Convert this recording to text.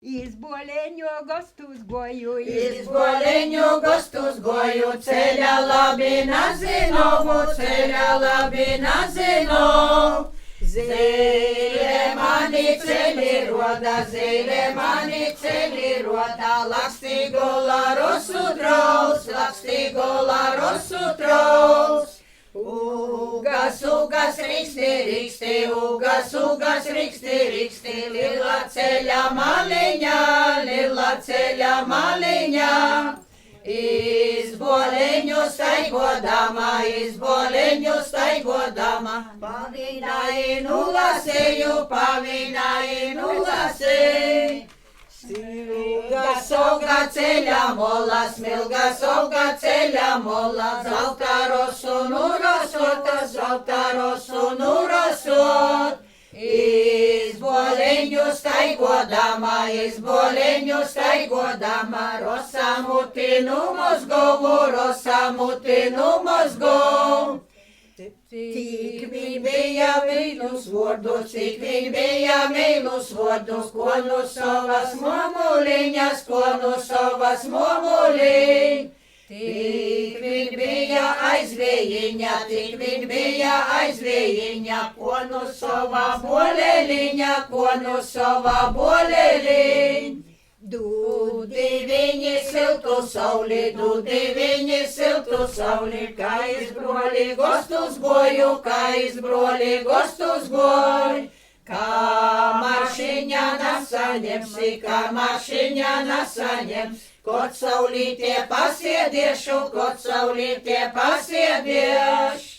Із боленю гостус гою, Із боленю гостус гою, целяла би на зинову, целяла би на зинов. Зелемани цели рода, зелемани цели рода, лакстигола росутрос, лакстигола росутрос. Ugas, ugas, riksti, riksti, ugas, riksti, riksti, lilla ceļa maliņa. Iz boleņu staigodama, pavīnainu lasēju. Smilga sauga ceļa mola, zelta rosunu rosot. Iz boleņu staigodama, rosamutinu mozgovu. Cik viņ bija mīlus vārdus, ko nu savas momuliņas. Tik viņ bija aizvējiņa, ko nu sava boleliņa. Dudi viņi siltu sauli, kā izbroli gostus goju. Kā maršiņā nasaņems, kod saulītie pasiediešu.